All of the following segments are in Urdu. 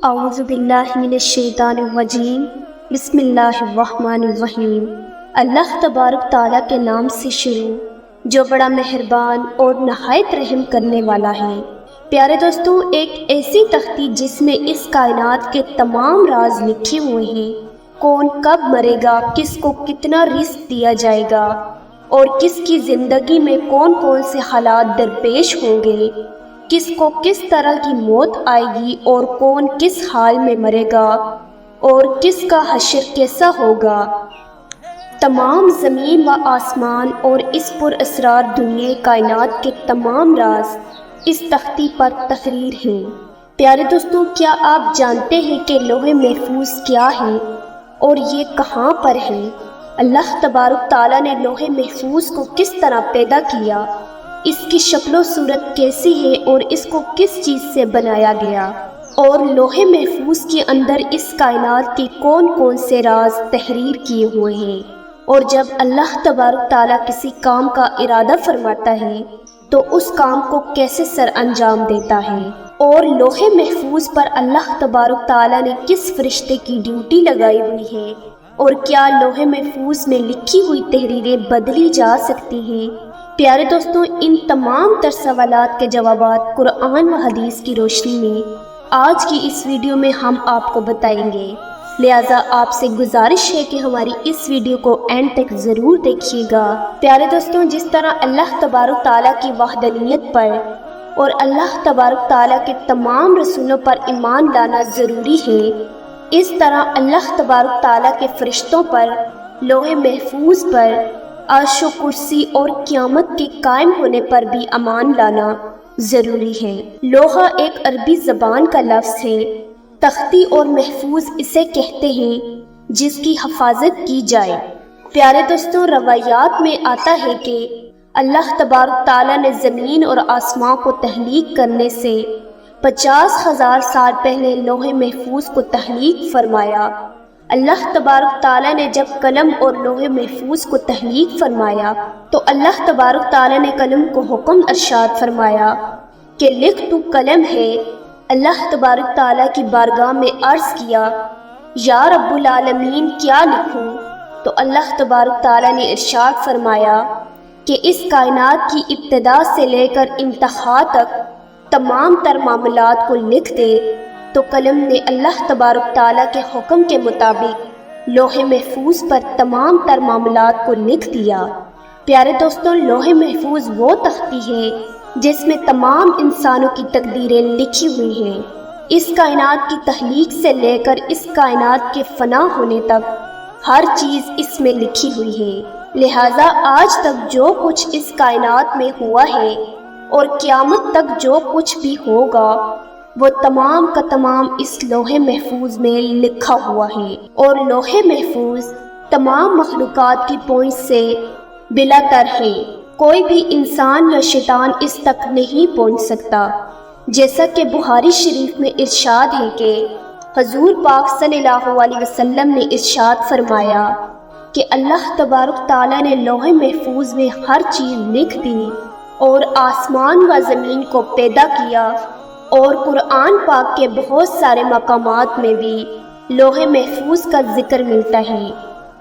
اعوذ باللہ من الشیطان الرجیم، بسم اللہ الرحمن الرحیم۔ اللہ تبارک تعالیٰ کے نام سے شروع جو بڑا مہربان اور نہایت رحم کرنے والا ہے۔ پیارے دوستوں، ایک ایسی تختی جس میں اس کائنات کے تمام راز لکھے ہوئے ہیں، کون کب مرے گا، کس کو کتنا رزق دیا جائے گا اور کس کی زندگی میں کون کون سے حالات درپیش ہوں گے، کس کو کس طرح کی موت آئے گی اور کون کس حال میں مرے گا اور کس کا حشر کیسا ہوگا، تمام زمین و آسمان اور اس پر اسرار دنیا کائنات کے تمام راز اس تختی پر تحریر ہیں۔ پیارے دوستوں، کیا آپ جانتے ہیں کہ لوح محفوظ کیا ہے اور یہ کہاں پر ہے؟ اللہ تبارک تعالیٰ نے لوح محفوظ کو کس طرح پیدا کیا، اس کی شکل و صورت کیسی ہے اور اس کو کس چیز سے بنایا گیا، اور لوح محفوظ کے اندر اس کائنات کے کون کون سے راز تحریر کیے ہوئے ہیں، اور جب اللہ تبارک تعالیٰ کسی کام کا ارادہ فرماتا ہے تو اس کام کو کیسے سر انجام دیتا ہے، اور لوح محفوظ پر اللہ تبارک تعالیٰ نے کس فرشتے کی ڈیوٹی لگائی ہوئی ہے، اور کیا لوح محفوظ میں لکھی ہوئی تحریریں بدلی جا سکتی ہیں؟ پیارے دوستوں، ان تمام تر سوالات کے جوابات قرآن و حدیث کی روشنی میں آج کی اس ویڈیو میں ہم آپ کو بتائیں گے، لہٰذا آپ سے گزارش ہے کہ ہماری اس ویڈیو کو اینڈ تک ضرور دیکھیے گا۔ پیارے دوستوں، جس طرح اللہ تبارک تعالیٰ کی وحدانیت پر اور اللہ تبارک تعالیٰ کے تمام رسولوں پر ایمان لانا ضروری ہے، اس طرح اللہ تبارک تعالیٰ کے فرشتوں پر، لوح محفوظ پر، عرش و کرسی اور قیامت کے قائم ہونے پر بھی ایمان لانا ضروری ہے۔ لوحہ ایک عربی زبان کا لفظ ہے، تختی اور محفوظ اسے کہتے ہیں جس کی حفاظت کی جائے۔ پیارے دوستوں، روایات میں آتا ہے کہ اللہ تبارک تعالیٰ نے زمین اور آسمان کو تخلیق کرنے سے 50,000 سال پہلے لوح محفوظ کو تخلیق فرمایا۔ اللہ تبارک تعالیٰ نے جب قلم اور لوح محفوظ کو تخلیق فرمایا تو اللہ تبارک تعالیٰ نے قلم کو حکم ارشاد فرمایا کہ لکھ تو قلم ہے۔ اللہ تبارک تعالیٰ کی بارگاہ میں عرض کیا، یا رب العالمین کیا لکھوں؟ تو اللہ تبارک تعالیٰ نے ارشاد فرمایا کہ اس کائنات کی ابتدا سے لے کر انتہا تک تمام تر معاملات کو لکھ دے۔ تو قلم نے اللہ تبارک تعالیٰ کے حکم کے مطابق لوح محفوظ پر تمام تر معاملات کو لکھ دیا۔ پیارے دوستوں، لوح محفوظ وہ تختی ہے جس میں تمام انسانوں کی تقدیریں لکھی ہوئی ہیں۔ اس کائنات کی تخلیق سے لے کر اس کائنات کے فنا ہونے تک ہر چیز اس میں لکھی ہوئی ہے، لہٰذا آج تک جو کچھ اس کائنات میں ہوا ہے اور قیامت تک جو کچھ بھی ہوگا وہ تمام کا تمام اس لوح محفوظ میں لکھا ہوا ہے، اور لوح محفوظ تمام مخلوقات کی پہنچ سے بلا تر ہے۔ کوئی بھی انسان یا شیطان اس تک نہیں پہنچ سکتا، جیسا کہ بخاری شریف میں ارشاد ہے کہ حضور پاک صلی اللہ علیہ وسلم نے ارشاد فرمایا کہ اللہ تبارک تعالیٰ نے لوح محفوظ میں ہر چیز لکھ دی اور آسمان و زمین کو پیدا کیا، اور قرآن پاک کے بہت سارے مقامات میں بھی لوح محفوظ کا ذکر ملتا ہے،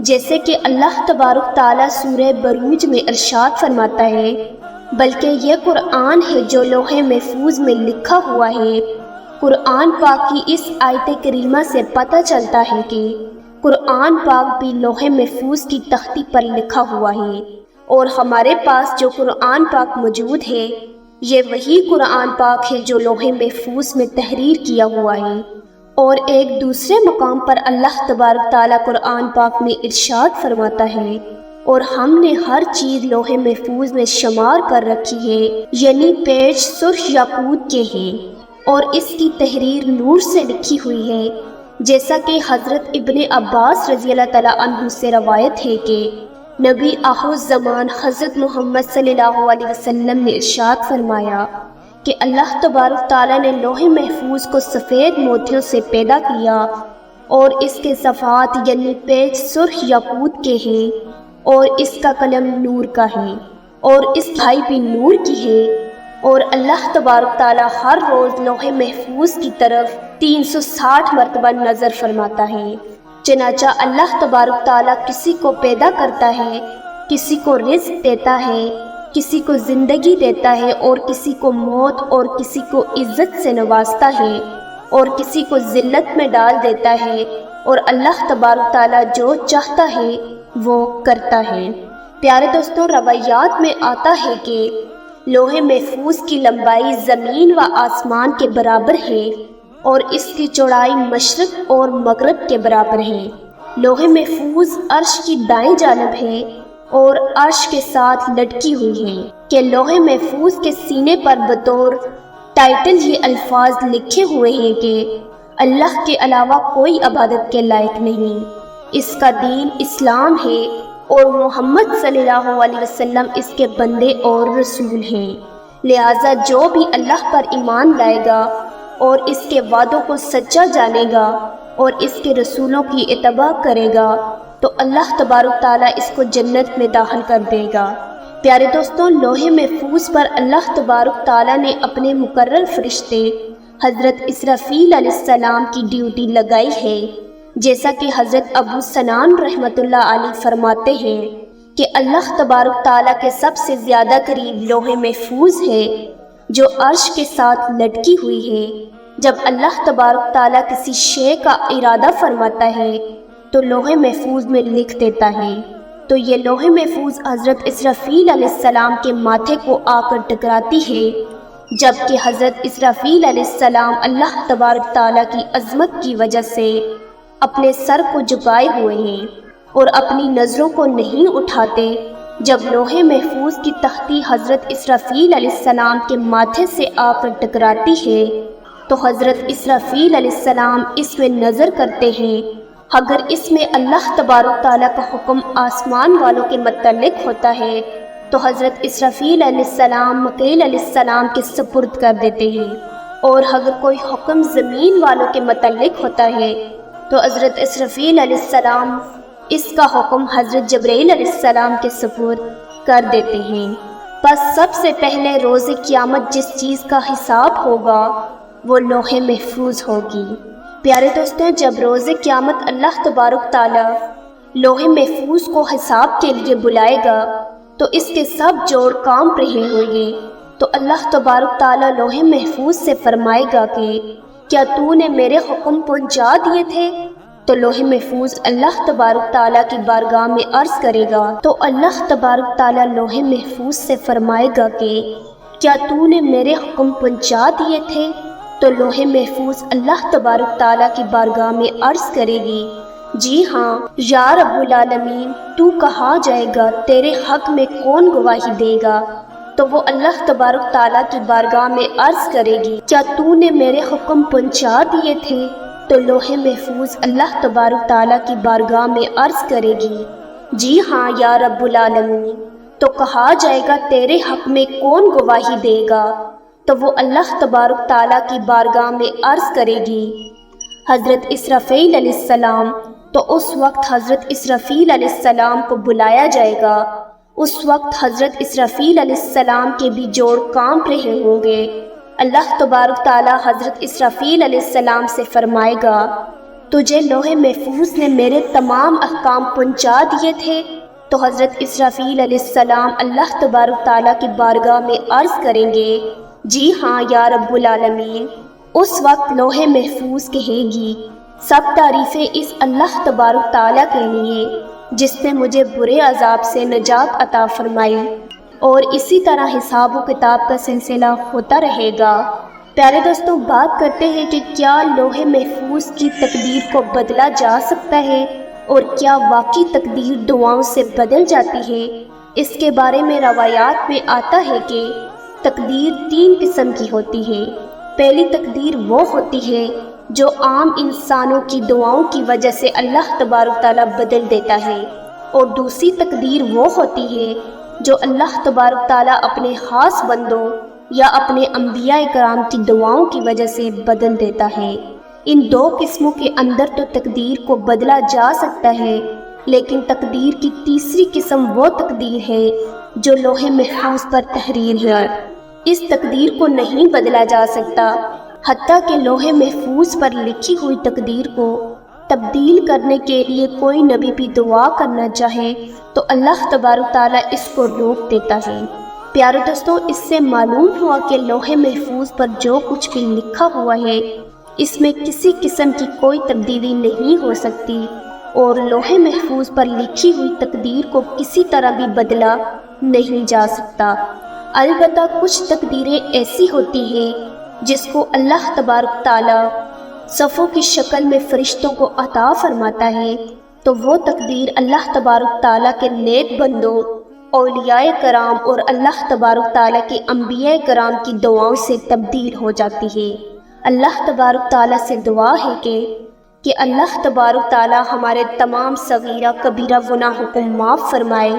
جیسے کہ اللہ تبارک تعالیٰ سورہ بروج میں ارشاد فرماتا ہے، بلکہ یہ قرآن ہے جو لوح محفوظ میں لکھا ہوا ہے۔ قرآن پاک کی اس آیت کریمہ سے پتہ چلتا ہے کہ قرآن پاک بھی لوح محفوظ کی تختی پر لکھا ہوا ہے، اور ہمارے پاس جو قرآن پاک موجود ہے یہ وہی قرآن پاک ہے جو لوح محفوظ میں تحریر کیا ہوا ہے۔ اور ایک دوسرے مقام پر اللہ تبارک تعالیٰ قرآن پاک میں ارشاد فرماتا ہے، اور ہم نے ہر چیز لوح محفوظ میں شمار کر رکھی ہے، یعنی پیج سرخ یاقوت کے ہیں، اور اس کی تحریر نور سے لکھی ہوئی ہے، جیسا کہ حضرت ابن عباس رضی اللہ تعالیٰ عنہ سے روایت ہے کہ نبی آخر الزمان حضرت محمد صلی اللہ علیہ وسلم نے ارشاد فرمایا کہ اللہ تبارک تعالیٰ نے لوح محفوظ کو سفید موتیوں سے پیدا کیا، اور اس کے صفحات یعنی پیج سرخ یاقوت کے ہیں، اور اس کا قلم نور کا ہے، اور اس کھائی بھی نور کی ہے، اور اللہ تبارک تعالیٰ ہر روز لوح محفوظ کی طرف 360 مرتبہ نظر فرماتا ہے۔ چنانچہ اللہ تبارک تعالیٰ کسی کو پیدا کرتا ہے، کسی کو رزق دیتا ہے، کسی کو زندگی دیتا ہے، اور کسی کو موت اور کسی کو عزت سے نوازتا ہے، اور کسی کو ذلت میں ڈال دیتا ہے، اور اللہ تبارک تعالیٰ جو چاہتا ہے وہ کرتا ہے۔ پیارے دوستوں، روایات میں آتا ہے کہ لوح محفوظ کی لمبائی زمین و آسمان کے برابر ہے اور اس کی چوڑائی مشرق اور مغرب کے برابر ہے۔ لوح محفوظ عرش کی دائیں جانب ہے اور عرش کے ساتھ لٹکی ہوئی ہے کہ لوح محفوظ کے سینے پر بطور ٹائٹل یہ الفاظ لکھے ہوئے ہیں کہ اللہ کے علاوہ کوئی عبادت کے لائق نہیں، اس کا دین اسلام ہے اور محمد صلی اللہ علیہ وسلم اس کے بندے اور رسول ہیں۔ لہٰذا جو بھی اللہ پر ایمان لائے گا اور اس کے وعدوں کو سچا جانے گا اور اس کے رسولوں کی اتباع کرے گا تو اللہ تبارک تعالیٰ اس کو جنت میں داخل کر دے گا۔ پیارے دوستوں، لوح محفوظ پر اللہ تبارک تعالیٰ نے اپنے مقرر فرشتے حضرت اسرافیل علیہ السلام کی ڈیوٹی لگائی ہے، جیسا کہ حضرت ابو سنان رحمۃ اللہ علیہ فرماتے ہیں کہ اللہ تبارک تعالیٰ کے سب سے زیادہ قریب لوح محفوظ ہے جو عرش کے ساتھ لٹکی ہوئی ہے۔ جب اللہ تبارک تعالیٰ کسی شے کا ارادہ فرماتا ہے تو لوح محفوظ میں لکھ دیتا ہے، تو یہ لوح محفوظ حضرت اسرافیل علیہ السلام کے ماتھے کو آ کر ٹکراتی ہے، جبکہ حضرت اسرافیل علیہ السلام اللہ تبارک تعالیٰ کی عظمت کی وجہ سے اپنے سر کو جھکائے ہوئے ہیں اور اپنی نظروں کو نہیں اٹھاتے۔ جب لوح محفوظ کی تختی حضرت اسرافیل علیہ السلام کے ماتھے سے آ کر ٹکراتی ہے تو حضرت اسرافیل علیہ السلام اس میں نظر کرتے ہیں۔ اگر اس میں اللہ تبارک تعالیٰ کا حکم آسمان والوں کے متعلق ہوتا ہے تو حضرت اسرافیل علیہ السلام مکیل علیہ السلام کے سپرد کر دیتے ہیں، اور اگر کوئی حکم زمین والوں کے متعلق ہوتا ہے تو حضرت اسرافیل علیہ السلام اس کا حکم حضرت جبرائیل علیہ السلام کے سپرد کر دیتے ہیں۔ بس سب سے پہلے روز قیامت جس چیز کا حساب ہوگا وہ لوح محفوظ ہوگی۔ پیارے دوستوں، جب روز قیامت اللہ تبارک تعالیٰ لوح محفوظ کو حساب کے لیے بلائے گا تو اس کے سب جوڑ کام رہے ہوں گے، تو اللہ تبارک تعالیٰ لوح محفوظ سے فرمائے گا کہ کیا تو نے میرے حکم پہنچا دیے تھے؟ تو لوح محفوظ اللہ تبارک تعالیٰ کی بارگاہ میں عرض کرے گا، تو اللہ تبارک تعالیٰ لوح محفوظ سے فرمائے گا کہ کیا تو نے میرے حکم پہنچا دیے تھے؟ تو لوح محفوظ اللہ تبارک تعالیٰ کی بارگاہ میں عرض کرے گی، جی ہاں یا رب العالمین، تو کہا جائے گا تیرے حق میں کون گواہی دے گا؟ تو وہ اللہ تبارک تعالیٰ کی بارگاہ میں عرض کرے گی، کیا تو نے میرے حکم پہنچا دیے تھے؟ تو لوح محفوظ اللہ تبارک تعالیٰ کی بارگاہ میں عرض کرے گی، جی ہاں یا رب العالمین۔ تو کہا جائے گا تیرے حق میں کون گواہی دے گا؟ تو وہ اللہ تبارک تعالیٰ کی بارگاہ میں عرض کرے گی، حضرت اسرافیل علیہ السلام۔ تو اس وقت حضرت اسرافیل علیہ السلام کو بلایا جائے گا۔ اس وقت حضرت اسرافیل علیہ السلام کے بھی جوڑ کام رہے ہوں گے۔ اللہ تبارک تعالیٰ حضرت اسرافیل علیہ السلام سے فرمائے گا، تجھے لوح محفوظ نے میرے تمام احکام پہنچا دیے تھے؟ تو حضرت اسرافیل علیہ السلام اللہ تبارک تعالیٰ کی بارگاہ میں عرض کریں گے، جی ہاں یا رب العالمین۔ اس وقت لوح محفوظ کہے گی، سب تعریفیں اس اللہ تبارک تعالیٰ کے لیے جس نے مجھے برے عذاب سے نجات عطا فرمائی، اور اسی طرح حساب و کتاب کا سلسلہ ہوتا رہے گا۔ پیارے دوستوں، بات کرتے ہیں کہ کیا لوح محفوظ کی تقدیر کو بدلا جا سکتا ہے اور کیا واقعی تقدیر دعاؤں سے بدل جاتی ہے؟ اس کے بارے میں روایات میں آتا ہے کہ تقدیر 3 قسم کی ہوتی ہے۔ پہلی تقدیر وہ ہوتی ہے جو عام انسانوں کی دعاؤں کی وجہ سے اللہ تبارک تعالیٰ بدل دیتا ہے، اور دوسری تقدیر وہ ہوتی ہے جو اللہ تبارک تعالیٰ اپنے خاص بندوں یا اپنے انبیاء کرام کی دعاؤں کی وجہ سے بدل دیتا ہے۔ ان 2 قسموں کے اندر تو تقدیر کو بدلا جا سکتا ہے، لیکن تقدیر کی تیسری قسم وہ تقدیر ہے جو لوح محفوظ پر تحریر ہے۔ اس تقدیر کو نہیں بدلا جا سکتا، حتیٰ کہ لوح محفوظ پر لکھی ہوئی تقدیر کو تبدیل کرنے کے لیے کوئی نبی بھی دعا کرنا چاہے تو اللہ تبارک تعالیٰ اس کو روک دیتا ہے۔ پیارے دوستوں، اس سے معلوم ہوا کہ لوح محفوظ پر جو کچھ بھی لکھا ہوا ہے اس میں کسی قسم کی کوئی تبدیلی نہیں ہو سکتی، اور لوح محفوظ پر لکھی ہوئی تقدیر کو کسی طرح بھی بدلا نہیں جا سکتا۔ البتہ کچھ تقدیریں ایسی ہوتی ہیں جس کو اللہ تبارک تعالیٰ صفوں کی شکل میں فرشتوں کو عطا فرماتا ہے، تو وہ تقدیر اللہ تبارک تعالیٰ کے نیک بندوں، اولیاء کرام اور اللہ تبارک تعالیٰ کے انبیاء کرام کی دعاؤں سے تبدیل ہو جاتی ہے۔ اللہ تبارک تعالیٰ سے دعا ہے کہ اللہ تبارک تعالیٰ ہمارے تمام صغیرہ کبیرہ گناہوں کو معاف فرمائے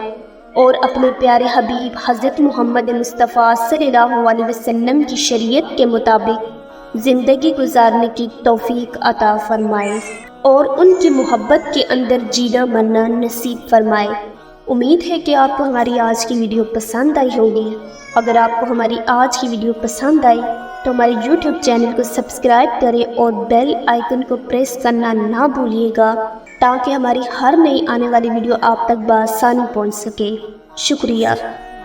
اور اپنے پیارے حبیب حضرت محمد مصطفیٰ صلی اللہ علیہ وسلم کی شریعت کے مطابق زندگی گزارنے کی توفیق عطا فرمائے اور ان کی محبت کے اندر جینا مرنا نصیب فرمائے۔ امید ہے کہ آپ کو ہماری آج کی ویڈیو پسند آئی ہوگی۔ اگر آپ کو ہماری آج کی ویڈیو پسند آئی تو ہمارے YouTube چینل کو سبسکرائب کریں اور بیل آئیکن کو پریس کرنا نہ بھولیے گا تاکہ ہماری ہر نئی آنے والی ویڈیو آپ تک بآسانی پہنچ سکے۔ شکریہ۔